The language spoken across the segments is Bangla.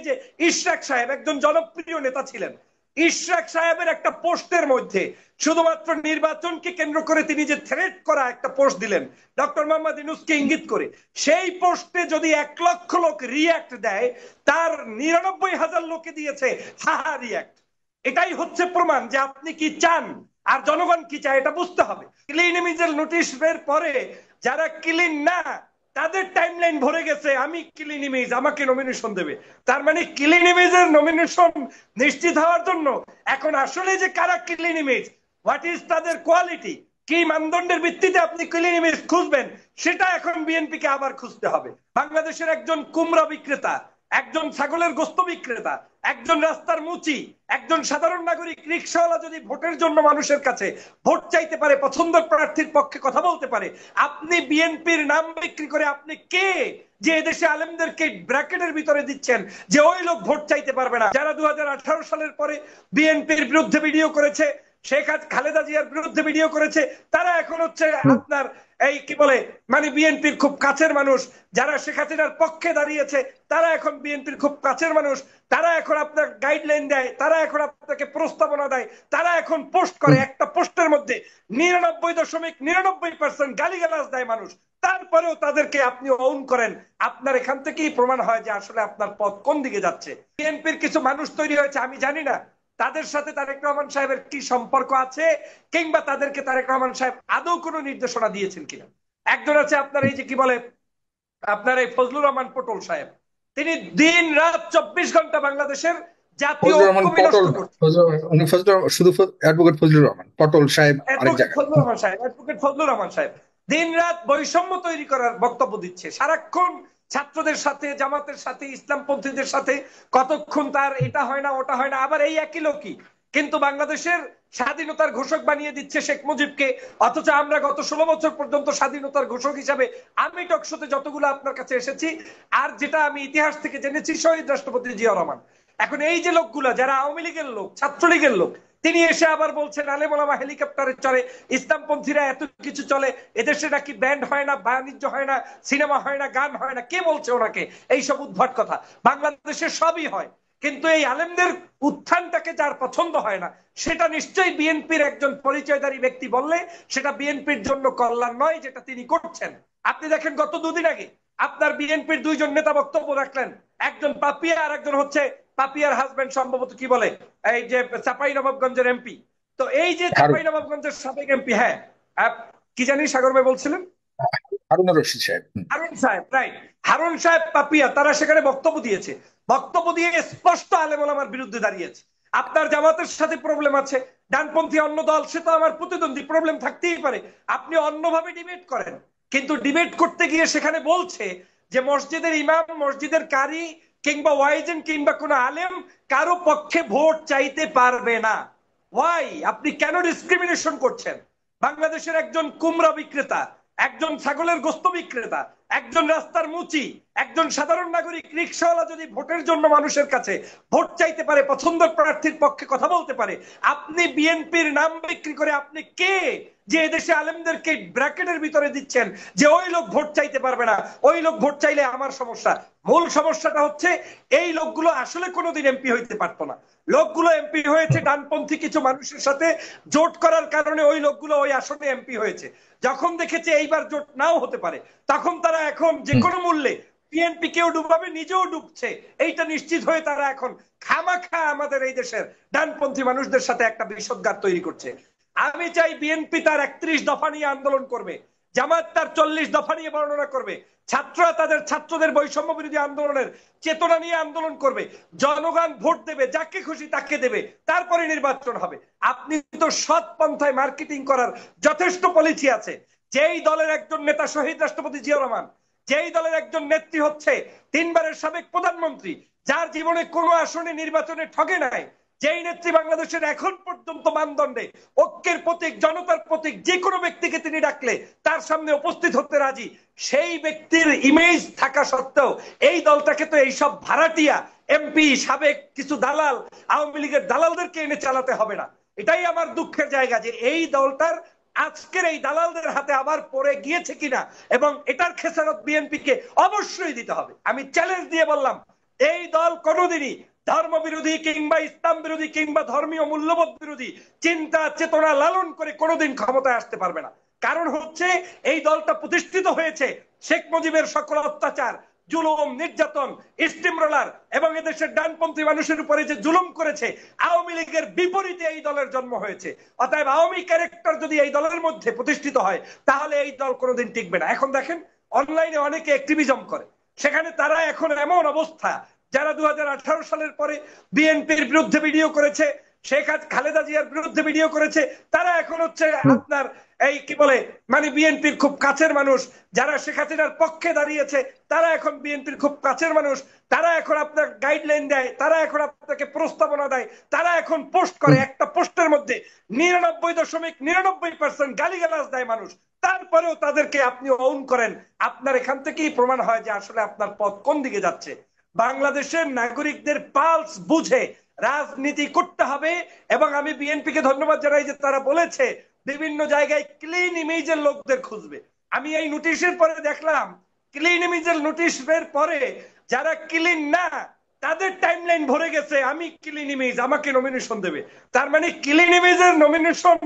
যে ইশরাক সাহেব একজন জনপ্রিয় নেতা ছিলেন, ইশরাক সাহেবের একটা পোস্টের মধ্যে শুধুমাত্র নির্বাচনকে কেন্দ্র করে তিনি যে থ্রেট করা একটা পোস্ট দিলেন ডক্টর মোহাম্মদ ইউনূসকে ইঙ্গিত করে, সেই পোস্টে যদি 1 লক্ষ লোক রিয়াক্ট দেয়, তার 99,000 লোকে দিয়েছে হাহা রিয়াক্ট। এটাই হচ্ছে প্রমাণ যে আপনি কি চান আর জনগণ কি চায় এটা বুঝতে হবে। ক্লিন ইমেজের নোটিশ বের পরে যারা ক্লিন না তাদের টাইমলাইন ভরে গেছে আমি ক্লিন ইমেজ, আমাকে নমিনেশন দেবে। তার মানে ক্লিন ইমেজের নমিনেশন নিশ্চিত হওয়ার জন্য এখন আসলে যে কারা ক্লিন ইমেজ, হোয়াট ইজ তাদের কোয়ালিটি, কি মানদণ্ডের ভিত্তিতে আপনি ক্লিন ইমেজ খুঁজবেন, সেটা এখন বিএনপি কে আবার খুঁজতে হবে। বাংলাদেশের একজন কুমড়া বিক্রেতা, একজন ছাগলের গোস্ত বিক্রেতা, একজন রাস্তার মুচি, একজন সাধারণ নাগরিক রিক্সাওয়ালা যদি ভোটের জন্য মানুষের কাছে ভোট চাইতে পারে, পছন্দের প্রার্থীর পক্ষে কথা বলতে পারে, আপনি বিএনপির নাম বিক্রি করে আপনি কে যে এদেশে আলেমদেরকে ব্র্যাকেটের ভিতরে দিচ্ছেন যে ওই লোক ভোট চাইতে পারবে না? যারা 2018 সালের পরে বিএনপির বিরুদ্ধে ভিডিও করেছে, শেখ খালেদা জিয়ার বিরুদ্ধে ভিডিও করেছে, তারা এখন হচ্ছে আপনার এই কি বলে মানে বিএনপির খুব কাছের মানুষ। যারা শেখ হাসিনার পক্ষে দাঁড়িয়েছে তারা এখন বিএনপির খুব কাছের মানুষ, তারা এখন আপনার গাইডলাইন দেয়, তারা এখন আপনাকে প্রস্তাবনা দেয়, তারা এখন পোস্ট করে, একটা পোস্টের মধ্যে 99.99% গালিগালাজ দেয় মানুষ, তারপরেও তাদেরকে আপনি অন করেন। আপনার এখান থেকেই প্রমাণ হয় যে আসলে আপনার পথ কোন দিকে যাচ্ছে। বিএনপির কিছু মানুষ তৈরি হয়েছে, আমি জানি না তাদের সাথে তারেক রহমান সাহেবের কি সম্পর্ক আছে, কিংবা তাদেরকে তারেক রহমান সাহেব আদৌ কোনো নির্দেশনা দিয়েছেন কিনা। একজন আছে আপনার এই যে কি বলে আপনার এই ফজলুর রহমান পটল সাহেব, তিনি দিন রাত 24 ঘন্টা বাংলাদেশের জাতীয় ঐক্য বিনষ্ট করছেন। শুধু অ্যাডভোকেট ফজলুর রহমান পটল সাহেব আরেক জায়গায়। অ্যাডভোকেট ফজলুর রহমান সাহেব দিন রাত বৈষম্য তৈরি করার বক্তব্য দিচ্ছে, সারাক্ষণ ছাত্রদের সাথে, জামাতের সাথে, ইসলামপন্থীদের সাথে, কতক্ষণ তার এটা হয় না ওটা হয় না। আবার এই একই লোকই কিন্তু বাংলাদেশের স্বাধীনতার ঘোষক বানিয়ে দিচ্ছে শেখ মুজিবকে, অথচ আমরা গত 16 বছর পর্যন্ত স্বাধীনতার ঘোষক হিসাবে আমি টকশোতে যতগুলো আপনার কাছে এসেছি আর যেটা আমি ইতিহাস থেকে জেনেছি, শহীদ রাষ্ট্রপতি জিয়া রহমান। এখন এই যে লোকগুলা যারা আওয়ামী লীগের লোক, ছাত্রলীগের লোক, তিনি এসে আবার বলছেন আলেম ওলামা হেলিকপ্টারে চলে, ইসলামপন্থীরা এত কিছু চলে, এদেশে নাকি ব্যান্ড হয় না, বাণিজ্য হয় না, সিনেমা হয় না, গান হয় না। কে বলছে ওনাকে এইসব উদ্ভট কথা? বাংলাদেশে সবই হয়, কিন্তু এই আলেমদের উত্থানটাকে যার পছন্দ হয় না, সেটা নিশ্চয়ই বিএনপির একজন পরিচয়ধারী ব্যক্তি বললে সেটা বিএনপির জন্য কল্যাণ নয়, যেটা তিনি করছেন। আপনি দেখেন গত 2 দিন আগে আপনার বিএনপির 2জন নেতা বক্তব্য রাখলেন, একজন পাপিয়া আর একজন হচ্ছে পাপিয়ার হাজবেন্ড, সম্ভবত কি বলে এই যে চাঁপাইনবাবগঞ্জের এমপি। তো এই যে চাঁপাইনবাবগঞ্জের সাবেক এমপি, হ্যাঁ কি জানি সাগর ভাই বলছিলেন, হারুন রশিদ সাহেব। হারুন সাহেব, রাইট, হারুন সাহেব পাপিয়া, তারা সেখানে বক্তব্য দিয়েছে। বক্তব্য দিয়ে স্পষ্ট আলেম ওলামার বিরুদ্ধে দাঁড়িয়েছে। আপনার জামাতের সাথে প্রবলেম আছে, ডানপন্থী অন্য দল, সে তো আমার প্রতিদ্বন্দ্বী, প্রবলেম থাকতেই পারে, আপনি অন্যভাবে ডিবেট করেন। কিন্তু ডিবেট করতে গিয়ে সেখানে বলছে যে মসজিদের ইমাম, মসজিদের কারি কিংবা ওয়াইজেন কিংবা কোনো আলেম কারো পক্ষে ভোট চাইতে পারবে না। ওয়াই? আপনি কেন ডিসক্রিমিনেশন করছেন? বাংলাদেশের একজন কুমড়া বিক্রেতা, একজন ছাগলের গোস্ত বিক্রেতা, একজন রাস্তার মুচি, একজন সাধারণ নাগরিক রিক্সাওয়ালা যদি ভোটের জন্য মানুষের কাছে ভোট চাইতে পারে, পছন্দের প্রার্থীর পক্ষে কথা বলতে পারে, আপনি বিএনপির নাম বিক্রি করে আপনি কে যে এদেশে আলেমদেরকে ব্র্যাকেটের ভিতরে দিচ্ছেন যে ওই লোক ভোট চাইতে পারবে না, ওই লোক ভোট চাইলে আমার সমস্যা? মূল সমস্যাটা হচ্ছে এই লোকগুলো আসলে কোনোদিন এমপি হইতে পারতো না। লোকগুলো এমপি হয়েছে ডানপন্থী কিছু মানুষের সাথে জোট করার কারণে, ওই লোকগুলো ওই আসনে এমপি হয়েছে। যখন দেখেছে এইবার জোট নাও হতে পারে, তখন তারা এখন যে কোনো মূল্যে বিএনপি কেও ডুবাবে, নিজেও ডুবছে এইটা নিশ্চিত হয়ে তারা এখন খামাখা আমাদের এই দেশের ডানপন্থী মানুষদের সাথে একটা বিষোদ্গার তৈরি করছে। আমি চাই বিএনপি তার 31 দফা নিয়ে আন্দোলন করবে, জামাত তার 40 দফা নিয়ে বর্ণনা করবে, ছাত্ররা তাদের ছাত্রদের বৈষম্য বিরোধী আন্দোলনের চেতনা নিয়ে আন্দোলন করবে, জনগণ ভোট দেবে, যাকে খুশি তাকে দেবে, তারপরে নির্বাচন হবে। আপনি তো সৎ পন্থায় মার্কেটিং করার যথেষ্ট পলিসি আছে। যেই দলের একজন নেতা শহীদ রাষ্ট্রপতি জিয়া রহমান, যেই দলের একজন নেত্রী হচ্ছে 3বারের সাবেক প্রধানমন্ত্রী, যার জীবনে কোনো আসনে নির্বাচনে ঠগে নাই, যেই নেত্রী বাংলাদেশের এখন পর্যন্ত মানদণ্ডে ঐক্যের প্রতীক, জনতার প্রতীক, যে কোনো ব্যক্তিকে তিনি ডাকলে তার সামনে উপস্থিত হতে রাজি, সেই ব্যক্তির ইমেজ থাকা সত্ত্বেও এই দলটাকে তো এইসব ভাড়াটিয়া এমপি, সাবেক কিছু দালাল, আওয়ামী লীগের দালালদেরকে এনে চালাতে হবে না। এটাই আমার দুঃখের জায়গা যে এই দলটার আজকের এই দালালদের হাতে আবার পড়ে গিয়েছে কিনা, এবং এটার খেসারত বিএনপি কে অবশ্যই দিতে হবে। আমি চ্যালেঞ্জ দিয়ে বললাম, এই দল কোনোদিনই ধর্ম বিরোধী কিংবা ইসলাম বিরোধী কিংবা ধর্মীয় মূল্যবোধ বিরোধী চিন্তা চেতনা লালন করে কোনোদিন ক্ষমতায় আসতে পারবে না। কারণ হচ্ছে এই দলটা প্রতিষ্ঠিত হয়েছে শেখ মুজিবের সকল অত্যাচার, জুলুম, নির্যাতন, স্টিম রোলার এবং এদেশের ডানপন্থী মানুষের উপরে যে জুলুম করেছে, আওয়ামী লীগের বিপরীতে এই দলের জন্ম হয়েছে। অতএব আওয়ামী ক্যারেক্টার যদি এই দলের মধ্যে প্রতিষ্ঠিত হয় তাহলে এই দল কোনোদিন টিকবে না। এখন দেখেন অনলাইনে অনেকে অ্যাক্টিভিজম করে, সেখানে তারা এখন এমন অবস্থা, যারা 2018 সালের পরে বিএনপির বিরুদ্ধে ভিডিও করেছে, শেখ খালেদা জিয়ার বিরুদ্ধে ভিডিও করেছে, তারা এখন হচ্ছে আপনার এই কি বলে মানে বিএনপির খুব কাছের মানুষ, যারা শেখ হাসিনার পক্ষে দাঁড়িয়েছে তারা এখন বিএনপির খুব কাছের মানুষ, তারা এখন আপনার গাইডলাইন দেয়, তারা এখন আপনাকে প্রস্তাবনা দেয়, তারা এখন পোস্ট করে, একটা পোস্টের মধ্যে 99.99% গালিগালাজ দেয় মানুষ, তারপরেও তাদেরকে আপনি অন করেন। আপনার এখান থেকেই প্রমাণ হয় যে আসলে আপনার পথ কোন দিকে যাচ্ছে। বাংলাদেশের নাগরিকদের পালস বুঝে রাজনীতি করতে হবে। এবং আমি বিএনপিকে ধন্যবাদ জানাই যে তারা বলেছে বিভিন্ন জায়গায় ক্লিন ইমেজের লোকদের খুঁজবে। আমি এই নোটিশের পরে দেখলাম ক্লিন ইমেজের নোটিশের পরে যারা ক্লিন না তাদের টাইমলাইন ভরে গেছে, আমি ক্লিন ইমেজ, আমাকে নমিনেশন দেবে। তার মানে ক্লিন ইমেজের নমিনেশন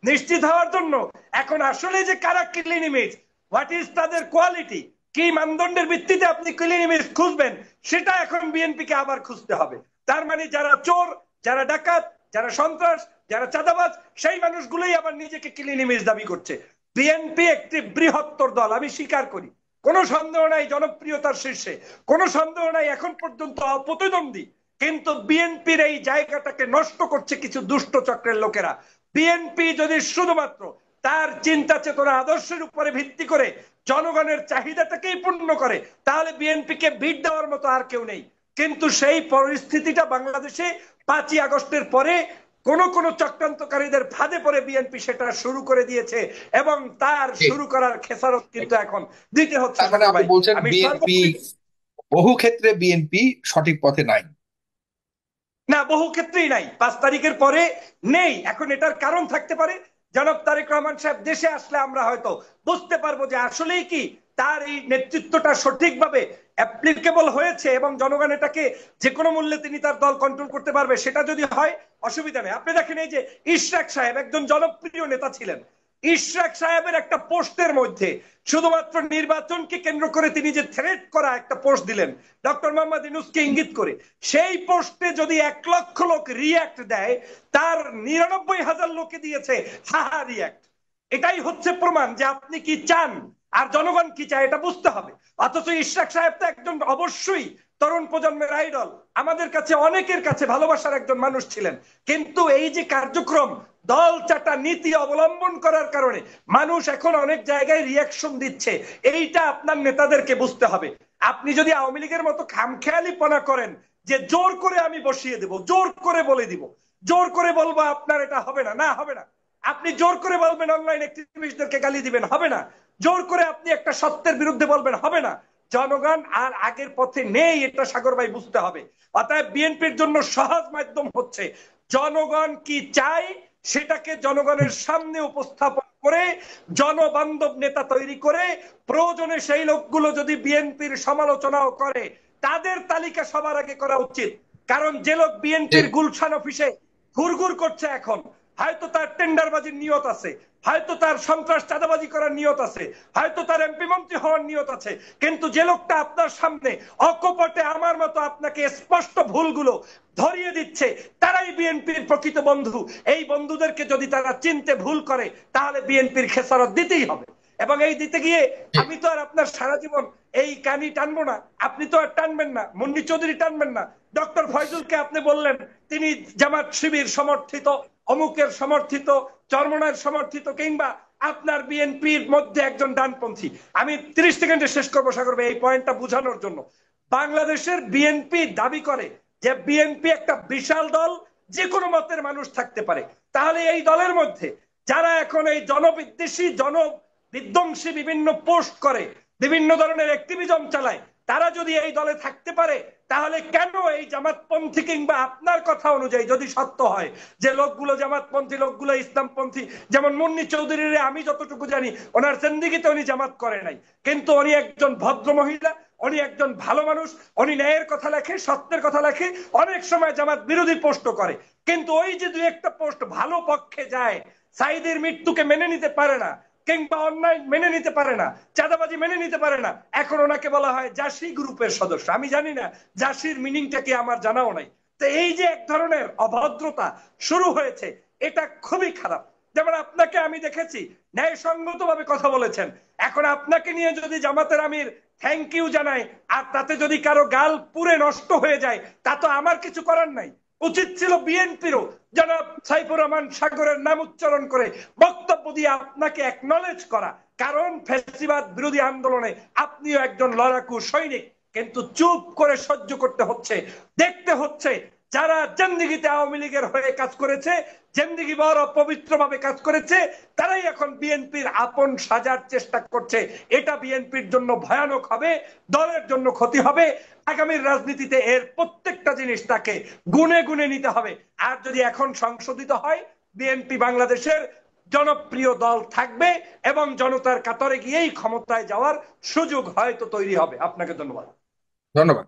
নিশ্চিত হওয়ার জন্য এখন আসলে যে কারা ক্লিন ইমেজ, হোয়াট ইজ তাদের কোয়ালিটি, কি মানদণ্ডের ভিত্তিতে আপনি ক্লিন ইমেজ খুঁজবেন, সেটা এখন বিএনপি কে আবার খুঁজতে হবে। তার মানে যারা চোর, যারা ডাকাত, যারা সন্ত্রাস, যারা চাঁদাবাজ, সেই মানুষগুলোই আবার নিজেকে ক্লিন ইমেজ দাবি করছে। বিএনপি একটি বৃহত্তর দল, আমি স্বীকার করি, কোনো সন্দেহ নাই জনপ্রিয়তার শীর্ষে, কোনো সন্দেহ নাই এখন পর্যন্ত অপ্রতিদ্বন্দ্বী, কিন্তু বিএনপির এই জায়গাটাকে নষ্ট করছে কিছু দুষ্ট চক্রের লোকেরা। বিএনপি যদি শুধুমাত্র তার চিন্তা চেতনা আদর্শের উপরে ভিত্তি করে জনগণের চাহিদাটাকেই পূর্ণ করে তাহলে বিএনপিকে ভিড় দেওয়ার মতো আর কেউ নেই। কিন্তু সেই পরিস্থিতিটা বাংলাদেশে 5ই আগস্টের পরে কোন কোন চক্রান্তকারীদের ফাঁদে পড়ে বিএনপি সেটা শুরু করে দিয়েছে এবং তার শুরু করার খেসারত কিন্তু এখন দিতে হচ্ছে। মানে আপনি বলছেন বিএনপি বহু ক্ষেত্রে বিএনপি সঠিক পথে নাই? না, বহু ক্ষেত্রেই নাই, 5 তারিখের পরে নেই। এখন এটার কারণ থাকতে পারে, জনাব তারেক রহমান সাহেব দেশে আসলে আমরা হয়তো বুঝতে পারবো যে আসলেই কি তার এই নেতৃত্বটা সঠিকভাবে অ্যাপ্লিকেবল হয়েছে এবং জনগণ এটাকে যে কোনো মূল্যে তিনি তার দল কন্ট্রোল করতে পারবে। সেটা যদি হয় অসুবিধা নেই। আপনি দেখেন এই যে ইশরাক সাহেব একজন জনপ্রিয় নেতা ছিলেন, ইশরাক সাহেবের একটা পোস্টের মধ্যে শুধুমাত্র নির্বাচনকে কেন্দ্র করে তিনি যে থ্রেট করা একটা পোস্ট দিলেন ডক্টর মোহাম্মদ ইউনূসকে ইঙ্গিত করে, সেই পোস্টে যদি 1 লক্ষ লোক রিয়াক্ট দেয়, তার 99,000 লোকে দিয়েছে হাহা রিয়াক্ট। এটাই হচ্ছে প্রমাণ যে আপনি কি চান আর জনগণ কি চায় এটা বুঝতে হবে। অথচ ইশরাক সাহেব তো একজন অবশ্যই তরুণ প্রজন্মের আইডল, আমাদের কাছে অনেকের কাছে ভালোবাসার একজন মানুষ ছিলেন, কিন্তু এই যে কার্যক্রম দল চাটা নীতি অবলম্বন করার কারণে মানুষ এখন অনেক জায়গায় রিয়াকশন দিচ্ছে, এইটা আপনার নেতাদেরকে বুঝতে হবে। আপনি যদি আওয়ামী লীগের মতো খামখেয়ালিপনা করেন যে জোর করে আমি বসিয়ে দেব, জোর করে বলে দিব, জোর করে বলবো আপনার এটা হবে না, না হবে না। আপনি জোর করে বলবেন অনলাইন অ্যাক্টিভিস্টদেরকে গালি দিবেন, হবে না। জোর করে আপনি একটা সত্যের বিরুদ্ধে বলবেন, হবে না। জনগণ আর আগের পথে নেই, এটা সাগর ভাই বুঝতে হবে। অতএব বিএনপির জন্য সহজ মাধ্যম হচ্ছে জনগণ কি চায় সেটাকে জনগণের সামনে উপস্থাপন করে জনবান্ধব নেতা তৈরি করে, প্রয়োজনে সেই লোকগুলো যদি বিএনপির সমালোচনাও করে তাদের তালিকা সবার আগে করা উচিত। কারণ যে লোক বিএনপির গুলশান অফিসে ঘুরঘুর করছে এখন, হয়তো তার টেন্ডারবাজির নিয়ত আছে, হয়তো তার সন্ত্রাস চাঁদাবাজি করার নিয়ত আছে, হয়তো তার এমপি মন্ত্রী হওয়ার নিয়ত আছে, কিন্তু যে লোকটা আপনার সামনে অকপটে আমার মতো আপনাকে স্পষ্ট ভুলগুলো ধরিয়ে দিচ্ছে তারাই বিএনপির প্রকৃত বন্ধু। এই বন্ধুদেরকে যদি তারা চিনতে ভুল করে তাহলে বিএনপির খেসারত দিতেই হবে। এবং এই দিতে গিয়ে আমি তো আর আপনার সারা জীবন এই কানি টানবো না, আপনি তো আর টানবেন না, মুন্নি চৌধুরী টানবেন না, ডক্টর ফয়জুলকে আপনি বললেন তিনি জামাত শিবির সমর্থিত, অমুকের সমর্থিত, চরমনার সমর্থিত, কিংবা আপনার বিএনপির মধ্যে একজন ডানপন্থী। আমি 30 সেকেন্ডে শেষ করবো সাগর ভাই এই পয়েন্টটা বোঝানোর জন্য। বাংলাদেশের বিএনপি দাবি করে যে বিএনপি একটা বিশাল দল, যে কোনো মতের মানুষ থাকতে পারে। তাহলে এই দলের মধ্যে যারা এখন এই জনবিদ্বেষী জনবিধ্বংসী বিভিন্ন পোস্ট করে, বিভিন্ন ধরনের অ্যাক্টিভিজম চালায়, তারা যদি এই দলে থাকতে পারে তাহলে কেন এই জামাতপন্থী কিংবা আপনার কথা অনুযায়ী যদি সত্য হয় যে লোকগুলো জামাতপন্থী, লোকগুলো ইসলামপন্থী, যেমন মুন্নি চৌধুরীর আমি যতটুকু জানি ওনার জিন্দিগিতে উনি জামাত করে নাই, কিন্তু উনি একজন ভদ্র মহিলা, উনি একজন ভালো মানুষ, উনি ন্যায়ের কথা লেখে, সত্যের কথা লেখে, অনেক সময় জামাত বিরোধী পোস্ট করে, কিন্তু ওই যে দুই একটা পোস্ট ভালো পক্ষে যায়, সাইদের মৃত্যুকে মেনে নিতে পারে না, কিংবা অন্যায় মেনে নিতে পারে না, চাঁদাবাজি মেনে নিতে পারে না, এখন ওনাকে বলা হয় জাসি গ্রুপের সদস্য। আমি জানি না জাসির মিনিংটা কি, আমার জানাও নাই। তো এই যে এক ধরনের অভদ্রতা শুরু হয়েছে, এটা খুবই খারাপ। যেমন আপনাকে আমি দেখেছি ন্যায়সঙ্গত ভাবে কথা বলেছেন, এখন আপনাকে নিয়ে যদি জামাতের আমির থ্যাংক ইউ জানায় আর তাতে যদি কারো গাল পুরে নষ্ট হয়ে যায়, তা তো আমার কিছু করার নাই। উচিত ছিল বিএনপিরও জনাব সাইফুর রহমান সাগরের নাম উচ্চারণ করে বক্তব্য দিয়ে আপনাকে একনলেজ করা, কারণ ফ্যাসিবাদ বিরোধী আন্দোলনে আপনিও একজন লড়াকু সৈনিক। কিন্তু চুপ করে সহ্য করতে হচ্ছে, দেখতে হচ্ছে যারা জিন্দিগিতে আওয়ামী লীগের হয়ে কাজ করেছে, জিন্দিগি বড় পবিত্র ভাবে কাজ করেছে, তারাই এখন বিএনপির আপন সাজার চেষ্টা করছে। এটা বিএনপির জন্য ভয়ানক হবে, দলের জন্য ক্ষতি হবে। আগামীর রাজনীতিতে এর প্রত্যেকটা জিনিস তাকে গুনে গুনে নিতে হবে। আর যদি এখন সংশোধিত হয়, বিএনপি বাংলাদেশের জনপ্রিয় দল থাকবে এবং জনতার কাতারে গিয়েই ক্ষমতায় যাওয়ার সুযোগ হয়তো তৈরি হবে। আপনাকে ধন্যবাদ। ধন্যবাদ।